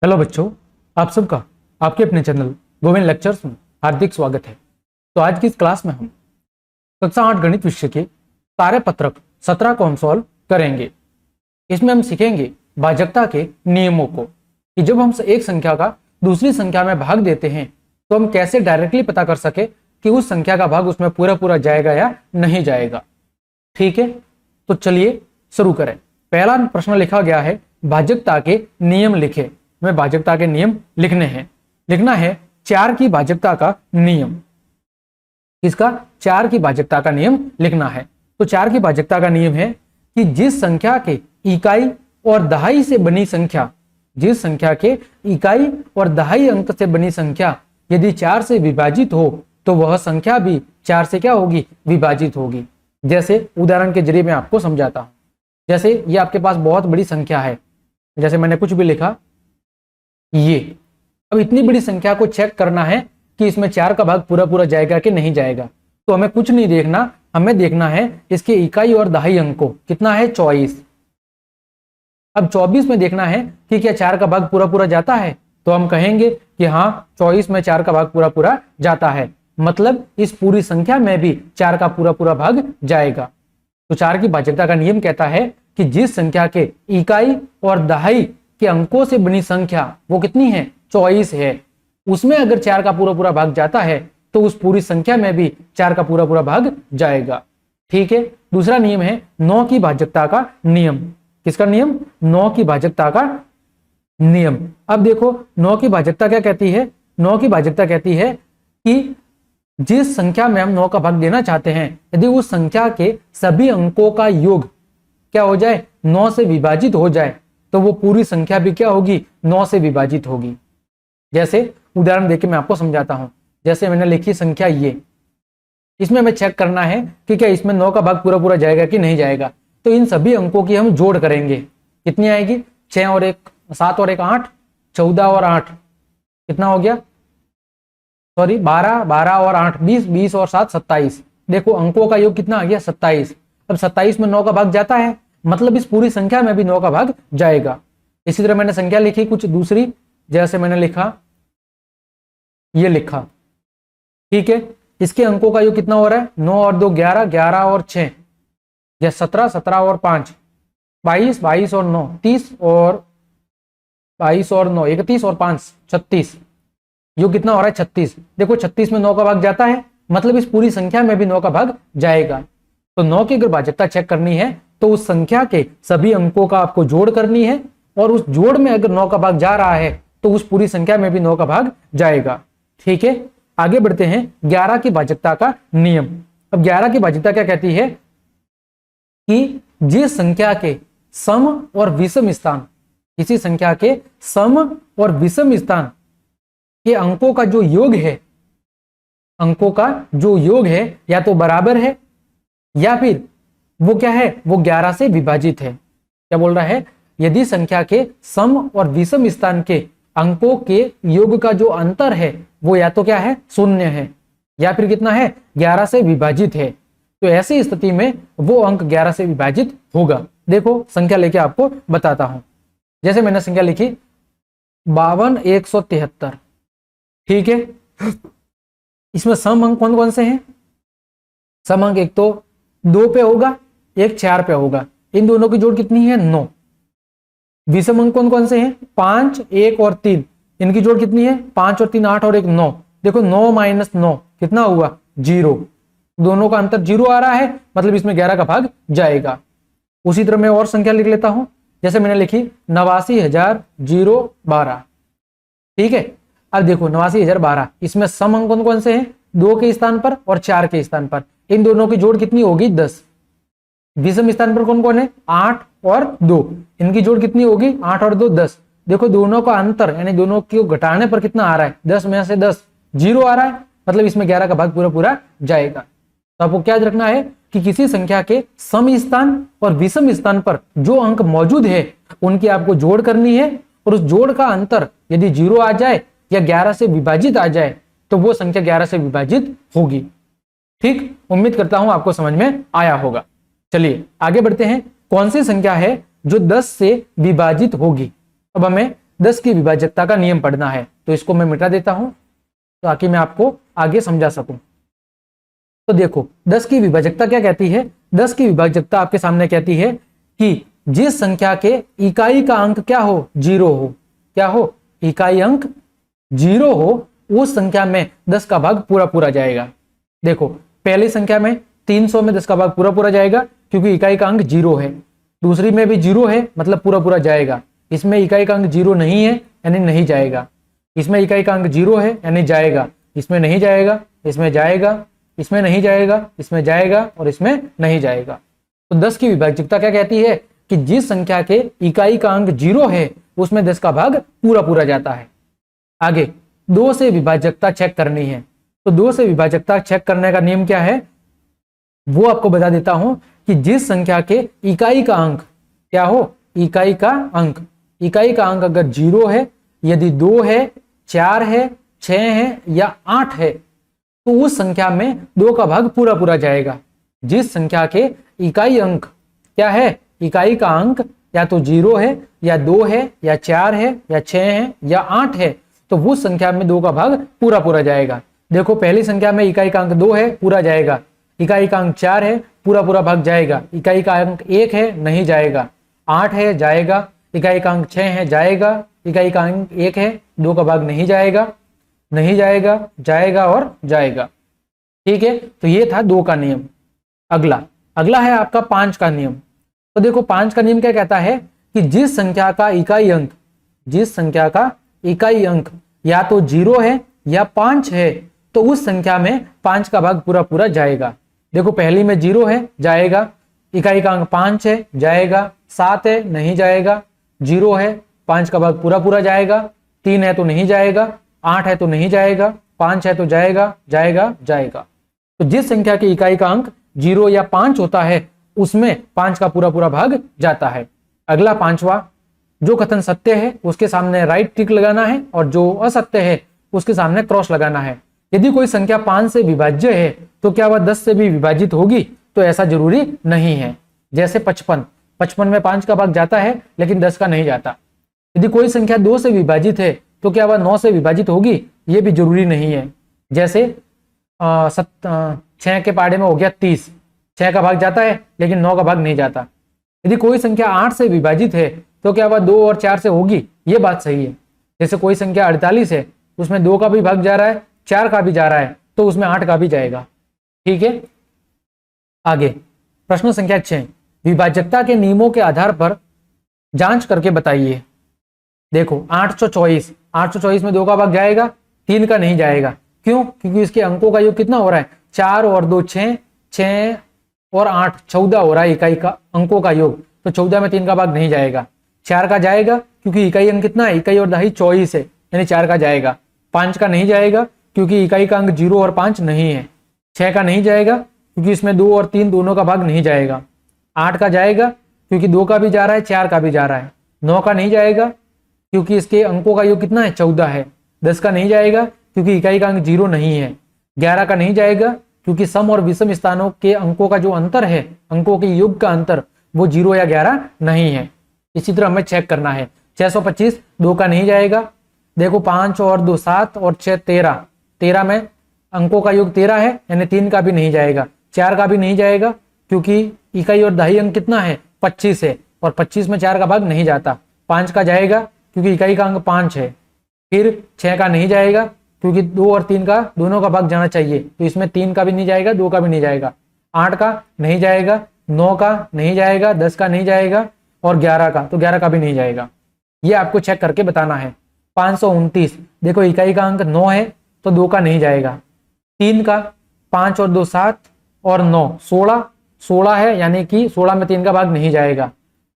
Hello बच्चों, आप सबका आपके अपने चैनल गोविंद लेक्चर्स में हार्दिक स्वागत है। तो आज की इस क्लास में हम कक्षा 8 गणित विषय के कार्यपत्रक 17 को हम सॉल्व करेंगे। इसमें हम सीखेंगे भाजकता के नियमों को कि जब हम एक संख्या का दूसरी संख्या में भाग देते हैं तो हम कैसे डायरेक्टली पता कर सके कि उस संख्या का भाग उसमें पूरा पूरा जाएगा या नहीं जाएगा। ठीक है, तो चलिए शुरू करें। पहला प्रश्न लिखा गया है भाजकता के नियम लिखे। में भाजकता के नियम लिखने हैं। लिखना है 4 की भाजकता का नियम। इसका 4 की भाजकता का नियम लिखना है। तो 4 की भाजकता का नियम है कि जिस संख्या के इकाई और दहाई से बनी संख्या, जिस संख्या के इकाई और दहाई अंक से बनी संख्या यदि 4 से विभाजित हो तो वह संख्या भी 4 से क्या होगी, विभाजित होगी। जैसे उदाहरण के जरिए मैं आपको समझाता हूं। जैसे ये आपके पास बहुत बड़ी संख्या है, जैसे मैंने कुछ भी लिखा ये। अब इतनी बड़ी संख्या को चेक करना है कि इसमें 4 का भाग पूरा पूरा जाएगा कि नहीं जाएगा। तो हमें कुछ नहीं देखना, हमें देखना है इसके इकाई और दहाई अंक को। कितना है, 24। अब 24 में देखना है कि क्या 4 का भाग पूरा पूरा जाता है। तो हम कहेंगे कि हाँ, 24 में 4 का भाग पूरा पूरा जाता है, मतलब इस पूरी संख्या में भी 4 का पूरा पूरा भाग जाएगा। तो 4 की भाजकता का नियम कहता है कि जिस संख्या के इकाई और दहाई के अंकों से बनी संख्या वो कितनी है, 24 है, उसमें अगर 4 का पूरा पूरा भाग जाता है तो उस पूरी संख्या में भी 4 का पूरा पूरा भाग जाएगा। ठीक है। दूसरा नियम है 9 की भाजकता का नियम। किसका नियम, 9 की भाजकता का नियम। अब देखो 9 की भाजकता क्या कहती है। 9 की भाजकता कहती है कि जिस संख्या में हम 9 का भाग देना चाहते हैं यदि उस संख्या के सभी अंकों का योग क्या हो जाए, 9 से विभाजित हो जाए, तो वो पूरी संख्या भी क्या होगी, 9 से विभाजित होगी। जैसे उदाहरण देके मैं आपको समझाता हूं। जैसे मैंने लिखी संख्या ये, इसमें हमें चेक करना है कि क्या इसमें 9 का भाग पूरा पूरा जाएगा कि नहीं जाएगा। तो इन सभी अंकों की हम जोड़ करेंगे। कितनी आएगी, 6 और 1, 7 और 1 8, 14 और 8 कितना हो गया, सॉरी 12, 12 और 8 20, 20 और 7 27। देखो अंकों का योग कितना आ गया, 27। अब 27 में 9 का भाग जाता है, मतलब इस पूरी संख्या में भी 9 का भाग जाएगा। इसी तरह मैंने संख्या लिखी कुछ दूसरी। जैसे मैंने लिखा ये लिखा, ठीक है। इसके अंकों का योग कितना हो रहा है, 9 और 2 11, 11 और 6 या 17, 17 और 5 22, 22 और 9 30 और 22 और 9 31 और 5 36। योग कितना हो रहा है, 36। देखो 36 में 9 का भाग जाता है, मतलब इस पूरी संख्या में भी 9 का भाग जाएगा। तो 9 की अगर भाजकता चेक करनी है तो उस संख्या के सभी अंकों का आपको जोड़ करनी है, और उस जोड़ में अगर 9 का भाग जा रहा है तो उस पूरी संख्या में भी 9 का भाग जाएगा। ठीक है, आगे बढ़ते हैं 11 की भाजकता का नियम। अब 11 की भाजकता क्या कहती है कि जिस संख्या के सम और विषम स्थान, किसी संख्या के सम और विषम स्थान के अंकों का जो योग है, अंकों का जो योग है या तो बराबर है या फिर वो क्या है, वो 11 से विभाजित है। क्या बोल रहा है, यदि संख्या के सम और विषम स्थान के अंकों के योग का जो अंतर है वो या तो क्या है, 0 है, या फिर कितना है, 11 से विभाजित है, तो ऐसी स्थिति में वो अंक 11 से विभाजित होगा। देखो संख्या लेके आपको बताता हूं। जैसे मैंने संख्या लिखी 52 173, ठीक है। इसमें सम अंक कौन कौन से हैं, सम अंक एक तो 2 पे होगा, एक 4 पे होगा। इन दोनों की जोड़ कितनी है, 9। विषम अंक कौन कौन से हैं, 5 1 और 3, इनकी जोड़ कितनी है, 5 और 3 8 और 1 9। देखो 9 - 9 कितना हुआ, 0। दोनों का अंतर 0 आ रहा है, मतलब इसमें 11 का भाग जाएगा। उसी तरह मैं और संख्या लिख लेता हूं। जैसे मैंने लिखी 89,012, ठीक है। अब देखो 89,012, इसमें सम अंक कौन कौन से हैं, 2 के स्थान पर और 4 के स्थान पर। इन दोनों की जोड़ कितनी होगी, 10। विषम स्थान पर कौन कौन है, 8 और 2, इनकी जोड़ कितनी होगी, 8 और 2 10। देखो दोनों का अंतर यानी दोनों को घटाने पर कितना आ रहा है, 10 में से 10 0 आ रहा है, मतलब इसमें 11 का भाग पूरा पूरा जाएगा। तो आपको क्या रखना है कि किसी संख्या के सम स्थान और विषम स्थान पर जो अंक मौजूद है उनकी आपको जोड़ करनी है, और उस जोड़ का अंतर यदि 0 आ जाए या 11 से विभाजित आ जाए तो वो संख्या 11 से विभाजित होगी। ठीक, उम्मीद करता हूं आपको समझ में आया होगा। चलिए आगे बढ़ते हैं। कौन सी संख्या है जो 10 से विभाजित होगी। अब हमें 10 की विभाजकता का नियम पढ़ना है। तो इसको मैं मिटा देता हूं ताकि मैं आपको आगे समझा सकूं। तो देखो 10 की विभाजकता क्या कहती है। 10 की विभाजकता आपके सामने कहती है कि जिस संख्या के इकाई का अंक क्या हो, 0 हो। क्या हो, इकाई अंक 0 हो, उस संख्या में 10 का भाग पूरा पूरा जाएगा। देखो पहली संख्या में 300 में 10 का भाग पूरा पूरा जाएगा क्योंकि इकाई का अंक 0 है। दूसरी में भी 0 है मतलब पूरा पूरा जाएगा। इसमें इकाई का अंक 0 नहीं है यानी नहीं जाएगा। इसमें इकाई का अंक 0 है यानी जाएगा। इसमें नहीं जाएगा, इसमें जाएगा, इसमें नहीं जाएगा, इसमें जाएगा और इसमें नहीं जाएगा। तो 10 की विभाजकता क्या कहती है कि जिस संख्या के इकाई का अंक 0 है उसमें 10 का भाग पूरा पूरा जाता है। आगे 2 से विभाजकता चेक करनी है। तो 2 से विभाजकता चेक करने का नियम क्या है वो आपको बता देता हूं कि जिस संख्या के इकाई का अंक क्या हो, इकाई का अंक, इकाई का अंक अगर 0 है, यदि 2 है, 4 है, 6 है या 8 है तो उस संख्या में 2 का भाग पूरा पूरा जाएगा। जिस संख्या के इकाई अंक क्या है, इकाई का अंक या तो 0 है या 2 है या 4 है या 6 है या 8 है तो उस संख्या में 2 का भाग पूरा पूरा जाएगा। देखो पहली संख्या में इकाई का अंक 2 है, पूरा जाएगा। इकाई का अंक 4 है, पूरा पूरा भाग जाएगा। इकाई का अंक 1 है, नहीं जाएगा। 8 है, जाएगा। इकाई का अंक 6 है, जाएगा। इकाई का अंक 1 है, 2 का भाग नहीं जाएगा, नहीं जाएगा, जाएगा और जाएगा। ठीक है, तो ये था 2 का नियम। अगला है आपका 5 का नियम। तो देखो 5 का नियम क्या कहता है कि जिस संख्या का इकाई अंक, जिस संख्या का इकाई अंक या तो 0 है या 5 है तो उस संख्या में 5 का भाग पूरा पूरा जाएगा। देखो पहली में 0 है, जाएगा। इकाई का अंक 5 है, जाएगा। 7 है, नहीं जाएगा। 0 है, 5 का भाग पूरा पूरा जाएगा। 3 है तो नहीं जाएगा। 8 है तो नहीं जाएगा। 5 है तो जाएगा, जाएगा, जाएगा। तो जिस संख्या की इकाई का अंक 0 या 5 होता है उसमें 5 का पूरा पूरा भाग जाता है। अगला 5वां, जो कथन सत्य है उसके सामने राइट टिक लगाना है और जो असत्य है उसके सामने क्रॉस लगाना है। यदि कोई संख्या 5 से विभाज्य है तो क्या वह 10 से भी विभाजित होगी? तो ऐसा जरूरी नहीं है। जैसे 55 में 5 का भाग जाता है लेकिन 10 का नहीं जाता। यदि कोई संख्या 2 से विभाजित है तो क्या वह 9 से विभाजित होगी? ये भी जरूरी नहीं है। जैसे 6 के पाड़े में हो गया 30, 6 का भाग जाता है लेकिन 9 का भाग नहीं जाता। यदि कोई संख्या 8 से विभाजित है तो क्या वह 2 और 4 से होगी? ये बात सही है। जैसे कोई संख्या 48 है, उसमें 2 का भी भाग जा रहा है, 4 का भी जा रहा है, तो उसमें 8 का भी जाएगा। ठीक है, आगे प्रश्न संख्या 6, विभाजकता के नियमों के आधार पर जांच करके बताइए। देखो 824 में 2 का भाग जाएगा, 3 का नहीं जाएगा। क्यों? क्योंकि इसके अंकों का योग कितना हो रहा है? 4 और 2 6, 6 और 8 14 हो रहा है इकाई का अंकों का योग। तो 14 में 3 का भाग नहीं जाएगा। 4 का जाएगा क्योंकि इकाई अंक कितना है? इकाई और दहाई 24 है यानी 4 का जाएगा। 5 का नहीं जाएगा क्योंकि इकाई का अंक 0 और 5 नहीं है। 6 का नहीं जाएगा क्योंकि इसमें 2 और 3 दोनों का भाग नहीं जाएगा। 8 का जाएगा क्योंकि 2 का भी जा रहा है, 4 का भी जा रहा है। 9 का नहीं जाएगा क्योंकि इसके अंकों का योग कितना है? 14 है। 10 का नहीं जाएगा क्योंकि इकाई का अंक 0 नहीं है। 11 का नहीं जाएगा क्योंकि सम और विषम स्थानों के अंकों का जो अंतर है, अंकों के योग का अंतर, वो 0 या 11 नहीं है। इसी तरह हमें चेक करना है। 625 2 का नहीं जाएगा। देखो 5 और 2 7 और 6 13, 13 में अंकों का योग 13 है यानी 3 का भी नहीं जाएगा। 4 का भी नहीं जाएगा क्योंकि इकाई और दहाई अंक कितना है? 25 है और 25 में 4 का भाग नहीं जाता। 5 का जाएगा क्योंकि इकाई का अंक 5 है। फिर 6 का नहीं जाएगा क्योंकि 2 और 3 का दोनों का भाग जाना चाहिए, तो इसमें 3 का भी नहीं जाएगा, 2 का भी नहीं जाएगा। 8 का नहीं जाएगा, 9 का नहीं जाएगा, 10 का नहीं जाएगा और 11 का, तो 11 का भी नहीं जाएगा। ये आपको चेक करके बताना है। 529 देखो इकाई का अंक 9 है तो 2 का नहीं जाएगा। 3 का, 5 और 2 7 और 9 16 है यानी कि 16 में 3 का भाग नहीं जाएगा।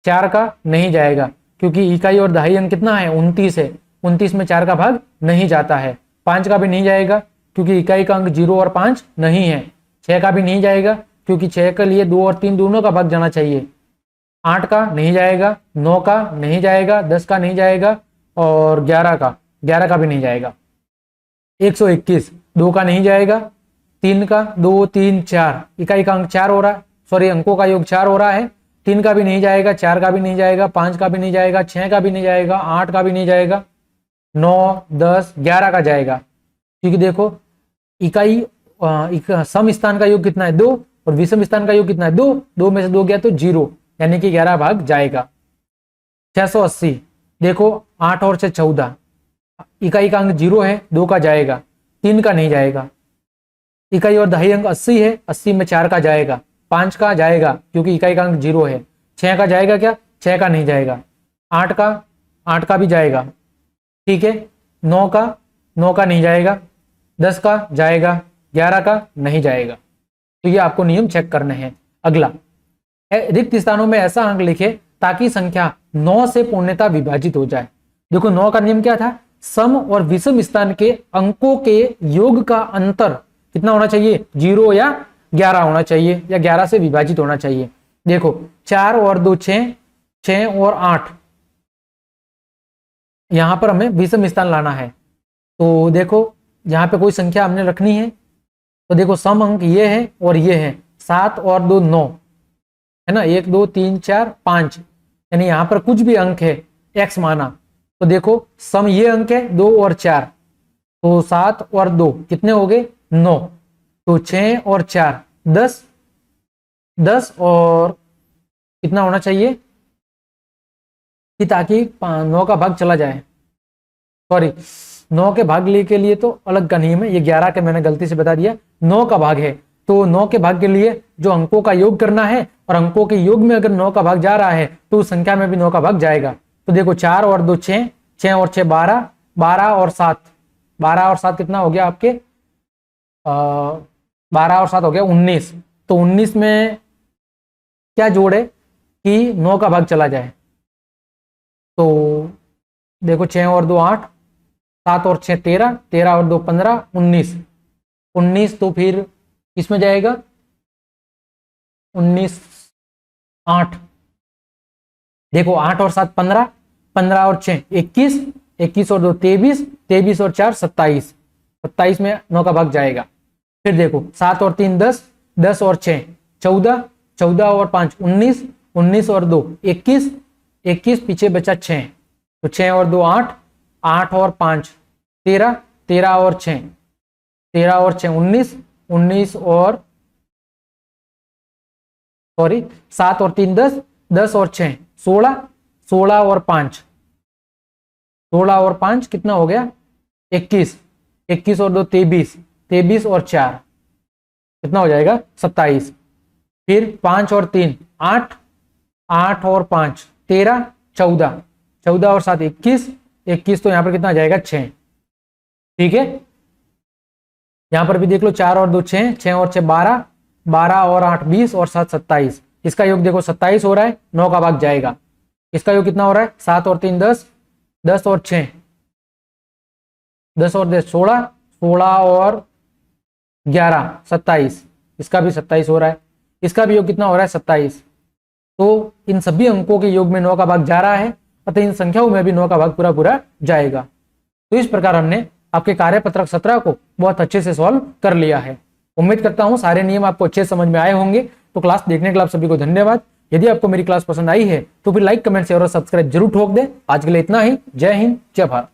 4 का नहीं जाएगा क्योंकि इकाई और दहाई अंक कितना है? 29 है। 29 में 4 का भाग नहीं जाता है। 5 का भी नहीं जाएगा क्योंकि इकाई का अंक 0 और 5 नहीं है। 6 का भी नहीं जाएगा क्योंकि 6 के लिए 2 और 3 दोनों का भाग जाना चाहिए। 8 का नहीं जाएगा, 9 का नहीं जाएगा, 10 का नहीं जाएगा और 11 का भी नहीं जाएगा। 121 2 का नहीं जाएगा। 3 का, 2 3 4 इकाई का अंक 4 हो रहा है, सॉरी अंकों का योग 4 हो रहा है 3 का भी नहीं जाएगा, 4 का भी नहीं जाएगा, 5 का भी नहीं जाएगा, 6 का भी नहीं जाएगा, 8 का भी नहीं जाएगा, 9, 10, 11 का जाएगा। क्योंकि देखो सम स्थान का योग कितना है 2 और विषम स्थान का योग कितना है 2, 2 में से 2 गया तो 0, यानी कि 11 भाग जाएगा। 680 देखो 8 और 6 14, इकाई का अंक 0 है, 2 का जाएगा, 3 का नहीं जाएगा। इकाई और दहाई अंक 80 है, 80 में 4 का जाएगा, 5 का जाएगा क्योंकि इकाई का अंक 0 है। 6 का जाएगा क्या, 6 का नहीं जाएगा। 8 का भी जाएगा, ठीक है। 9 का नहीं जाएगा, 10 का जाएगा, 11 का नहीं जाएगा। तो ये आपको नियम चेक करने हैं। अगला, रिक्त स्थानों में ऐसा अंक लिखे ताकि संख्या 9 से पूर्णतः विभाजित हो जाए। देखो 9 का नियम क्या था, सम और विषम स्थान के अंकों के योग का अंतर कितना होना चाहिए, 0 या 11 होना चाहिए, या 11 से विभाजित होना चाहिए। देखो 4 और 2 6, 6 और 8, यहां पर हमें विषम स्थान लाना है। तो देखो यहाँ पे कोई संख्या हमने रखनी है, तो देखो सम अंक ये है और ये है, 7 और 2 9 है ना, 1 2 3 4 5, यानी यहाँ पर कुछ भी अंक है x माना, तो देखो सम ये अंक है 2 और 4, तो 7 और 2 कितने हो गए 9, तो 6 और 4 10, 10 और कितना होना चाहिए कि ताकि 9 का भाग चला जाए, सॉरी 9 के भाग के लिए तो अलग का नियम है, ये 11 के मैंने गलती से बता दिया, 9 का भाग है, तो 9 के भाग के लिए जो अंकों का योग करना है, और अंकों के योग में अगर 9 का भाग जा रहा है तो उस संख्या में भी 9 का भाग जाएगा। तो देखो 4 और 2 6, 6 और 6 12, 12 और 7, 12 और 7 कितना हो गया आपके 12 और 7 हो गया 19। तो 19 में क्या जोड़े कि 9 का भाग चला जाए, तो देखो 6 और 2 8, 7 और 6 13, 13 और 2 15, 19, 19 तो फिर किसमें जाएगा 19 8, देखो 8 और 7 15, 15 और 6 21, 21 और 2 23, 23 और 4 27, 27 में 9 का भाग जाएगा। फिर देखो 7 और 3 10, 10 और 6 14, 14 और 5 19, 19 और 2 21, 21 पीछे बचा 6, तो 6 और 2 8, 8 और 5 13, 13 और 6, 13 और 6 19, 19 और 7 और 3 10, 10 और 6 16, 16 और 5, 16 और 5 कितना हो गया 21, 21 और 2 23, 23 और 4 कितना हो जाएगा 27। फिर 5 और 3 8, 8 और 5 13, 14, 14 और 7 21, 21 तो यहाँ पर कितना आ जाएगा 6, ठीक है। यहाँ पर भी देख लो 4 और 2 6, 6 और 6 12, 12 और 8 20 और 7 27, इसका योग देखो 27 हो रहा है, 9 का भाग जाएगा। इसका योग कितना हो रहा है 7 और 3 10, 10 और 6 10 और 10 16, 16 और 11 27, इसका भी 27 हो रहा है। इसका भी योग कितना हो रहा है 27। तो इन सभी अंकों के योग में 9 का भाग जा रहा है, अतः इन संख्याओं में भी 9 का भाग पूरा पूरा जाएगा। तो इस प्रकार हमने आपके कार्यपत्रक 17 को बहुत अच्छे से सॉल्व कर लिया है। उम्मीद करता हूं सारे नियम आपको अच्छे समझ में आए होंगे। तो क्लास देखने के लिए आप सभी को धन्यवाद। यदि आपको मेरी क्लास पसंद आई है तो फिर लाइक कमेंट शेयर और सब्सक्राइब जरूर ठोक दें। आज के लिए इतना ही। जय हिंद, जय भारत।